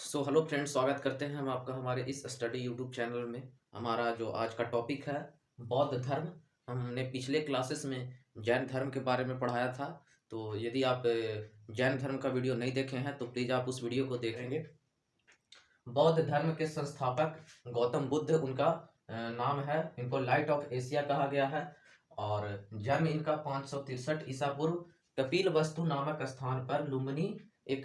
Hello friends, स्वागत करते हैं हम आपका हमारे इस स्टडी यूट्यूब चैनल में। हमारा जो आज का टॉपिक है बौद्ध धर्म। हमने पिछले क्लासेस में जैन धर्म के बारे में पढ़ाया था। तो यदि आप जैन धर्म का वीडियो नहीं देखे हैं तो प्लीज़ आप उस वीडियो को देखेंगे। बौद्ध धर्म के संस्थापक गौतम बुद्ध उनका नाम है। इनको लाइट ऑफ एशिया कहा गया है और जन्म इनका 563 ईसा पूर्व कपिल वस्तु नामक स्थान पर लुम्बिनी एक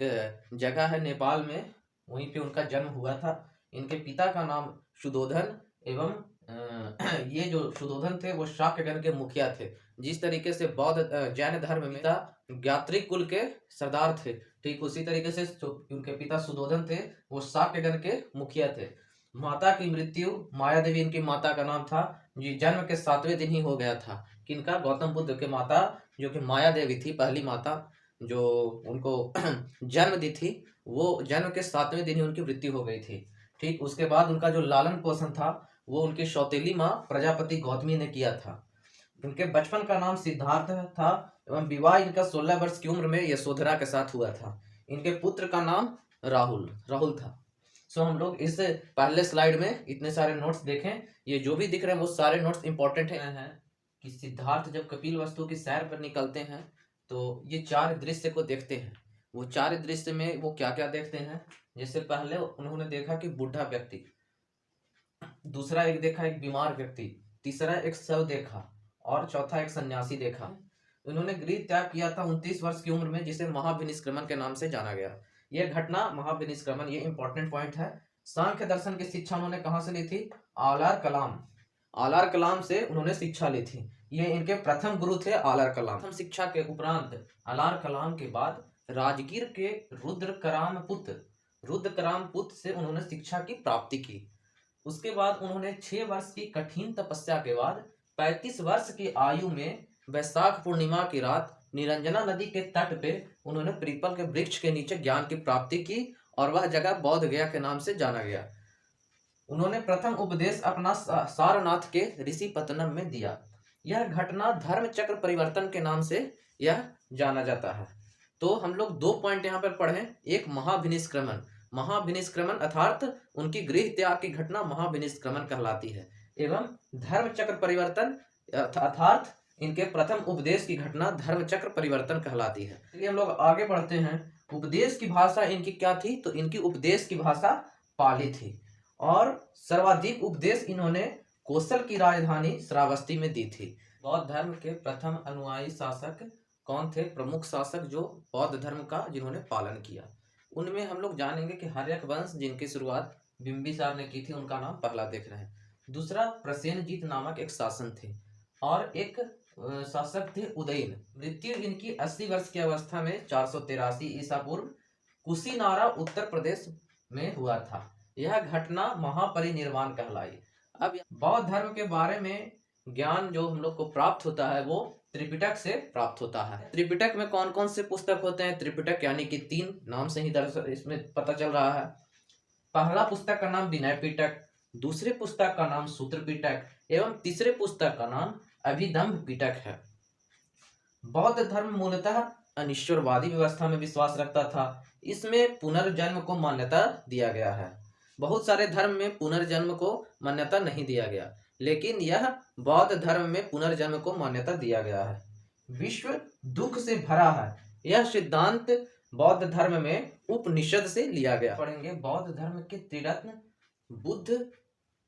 जगह है नेपाल में, वहीं पे उनका जन्म हुआ था। इनके पिता का नाम शुद्धोधन एवं ये जो शुद्धोधन थे वो शाक्यगण के मुखिया थे। जिस तरीके से बौद्ध जैन धर्म में ज्ञात्री कुल के सरदार थे, ठीक उसी तरीके से जो उनके पिता शुद्धोधन थे वो शाक्यगण के मुखिया थे। माता की मृत्यु माया देवी इनकी माता का नाम था। जी जन्म के 7वें दिन ही हो गया था। किनका? गौतम बुद्ध के माता जो कि माया देवी थी, पहली माता जो उनको जन्म दी थी, वो जन्म के 7वें दिन ही उनकी मृत्यु हो गई थी। ठीक उसके बाद उनका जो लालन पोषण था वो उनकी सौतेली माँ प्रजापति गौतमी ने किया था। उनके बचपन का नाम सिद्धार्थ था एवं विवाह इनका 16 वर्ष की उम्र में यशोधरा के साथ हुआ था। इनके पुत्र का नाम राहुल था। सो हम लोग इस पहले स्लाइड में इतने सारे नोट्स देखें। ये जो भी दिख रहे हैं वो सारे नोट्स इंपॉर्टेंट हैं कि सिद्धार्थ जब कपिल वस्तु की सैर पर निकलते हैं तो ये 4 दृश्य को देखते हैं। वो 4 दृश्य में वो क्या क्या देखते हैं? जैसे पहले उन्होंने देखा कि बूढ़ा व्यक्ति, दूसरा एक देखा एक बीमार व्यक्ति, तीसरा एक शव देखा और चौथा एक सन्यासी देखा। उन्होंने गृह त्याग किया था 29 वर्ष की उम्र में, जिसे महाविनिष्क्रमण के नाम से जाना गया। यह घटना महाविनिष्क्रमण, ये इंपॉर्टेंट पॉइंट है। सांख्य दर्शन की शिक्षा उन्होंने कहाँ से ली थी? आलार कलाम से उन्होंने शिक्षा ली थी। ये इनके प्रथम गुरु थे आलार कलाम। प्रथम शिक्षा के उपरांत आलार कलाम के बाद राजगीर के रुद्रकराम पुत्र से उन्होंने शिक्षा की प्राप्ति की। उसके बाद उन्होंने 6 वर्ष की कठिन तपस्या के बाद 35 वर्ष की आयु में वैशाख पूर्णिमा की रात निरंजना नदी के तट पे उन्होंने पीपल के वृक्ष के नीचे ज्ञान की प्राप्ति की और वह जगह बोध गया के नाम से जाना गया। उन्होंने प्रथम उपदेश अपना सारनाथ के ऋषि पतनम में दिया। यह घटना धर्म चक्र परिवर्तन के नाम से यह जाना जाता है। तो हम लोग 2 पॉइंट यहाँ पर पढ़े। एक महाविनिष्क्रमण अर्थात उनकी गृह त्याग की घटना महाविनिष्क्रमण कहलाती है, एवं धर्म चक्र परिवर्तन अर्थात इनके प्रथम उपदेश की घटना धर्म चक्र परिवर्तन कहलाती है। चलिए हम लोग आगे बढ़ते हैं। उपदेश की भाषा इनकी क्या थी? तो इनकी उपदेश की भाषा पाली थी और सर्वाधिक उपदेश इन्होंने कौशल की राजधानी श्रावस्ती में दी थी। बौद्ध धर्म के प्रथम अनुयायी शासक कौन थे? प्रमुख शासक जो बौद्ध धर्म का जिन्होंने पालन किया, उनमें हम लोग जानेंगे कि हर्यक वंश जिनकी शुरुआत बिंबिसार ने की थी, उनका नाम पहला देख रहे हैं। दूसरा प्रसेनजीत नामक एक शासन थे और एक शासक थे उदयन। मृत्यु इनकी 80 वर्ष की अवस्था में 483 ईसा पूर्व कुशीनारा उत्तर प्रदेश में हुआ था। यह घटना महापरिनिर्वाण कहलाई। अब बौद्ध धर्म के बारे में ज्ञान जो हम लोग को प्राप्त होता है वो त्रिपिटक से प्राप्त होता है। त्रिपिटक में कौन कौन से पुस्तक होते हैं? त्रिपिटक यानी कि 3 नाम से ही दरअसल इसमें पता चल रहा है। पहला पुस्तक का नाम विनय पिटक, दूसरे पुस्तक का नाम सूत्र पिटक एवं तीसरे पुस्तक का नाम अभिधम्म पिटक है। बौद्ध धर्म मूलतः अनिश्वरवादी व्यवस्था में विश्वास रखता था। इसमें पुनर्जन्म को मान्यता दिया गया है। बहुत सारे धर्म में पुनर्जन्म को मान्यता नहीं दिया गया, लेकिन यह बौद्ध धर्म में पुनर्जन्म को मान्यता दिया गया है। विश्व दुख से भरा है, यह सिद्धांत बौद्ध धर्म में उपनिषद से लिया गया। पढ़ेंगे बौद्ध धर्म के त्रिरत्न बुद्ध,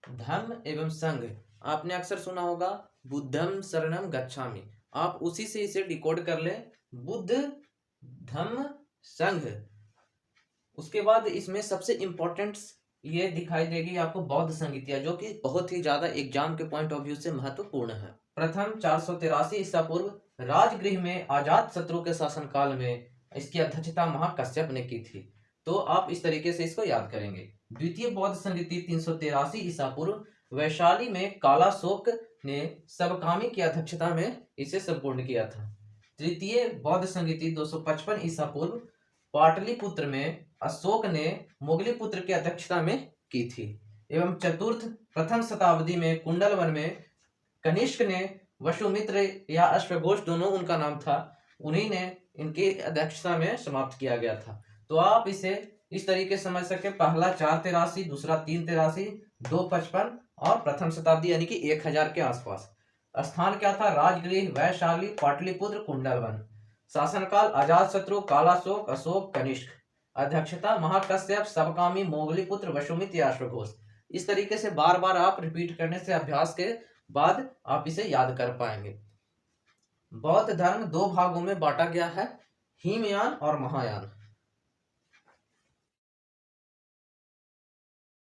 धम्म एवं संघ। आपने अक्सर सुना होगा बुद्धम शरणम गच्छामि, आप उसी से इसे डिकोड कर लें, बुद्ध धम्म संघ। उसके बाद इसमें सबसे इंपॉर्टेंट ये दिखाई देगी आपको बौद्ध संहिता, जो कि बहुत ही ज्यादा एग्जाम के पॉइंट ऑफ व्यू से महत्वपूर्ण है। प्रथम 483 ईसा पूर्व राजगृह में अजात शत्रु के शासनकाल में इसकी अध्यक्षता महाकश्यप ने की थी। तो आप इस तरीके से इसको याद करेंगे। द्वितीय बौद्ध संहिता 383 ईसा पूर्व वैशाली में कालाशोक ने सबकामी की अध्यक्षता में इसे संपूर्ण किया था। तृतीय बौद्ध संहिता 255 ईसा पूर्व पाटलिपुत्र में अशोक ने मोगलीपुत्र की अध्यक्षता में की थी। एवं चतुर्थ प्रथम शताब्दी में कुंडलवन में कनिष्क ने वसुमित्र या अश्वघोष दोनों उनका नाम था, उन्हीं ने इनकी अध्यक्षता में समाप्त किया गया था। तो आप इसे इस तरीके से समझ सके, पहला 483, दूसरा 383, 255 और प्रथम शताब्दी यानी कि 1000 के आसपास। स्थान क्या था? राजगृह, वैशाली, पाटलिपुत्र, कुंडलवन। शासनकाल अजातशत्रु, कालाशोक, अशोक, कनिष्क। अध्यक्षता महाकश्यप, सबकामी, मोगलीपुत्र, वसुमित्र या अश्वघोष। इस तरीके से बार बार आप रिपीट करने से, अभ्यास के बाद आप इसे याद कर पाएंगे। बौद्ध धर्म दो भागों में बांटा गया है, हीनयान और महायान।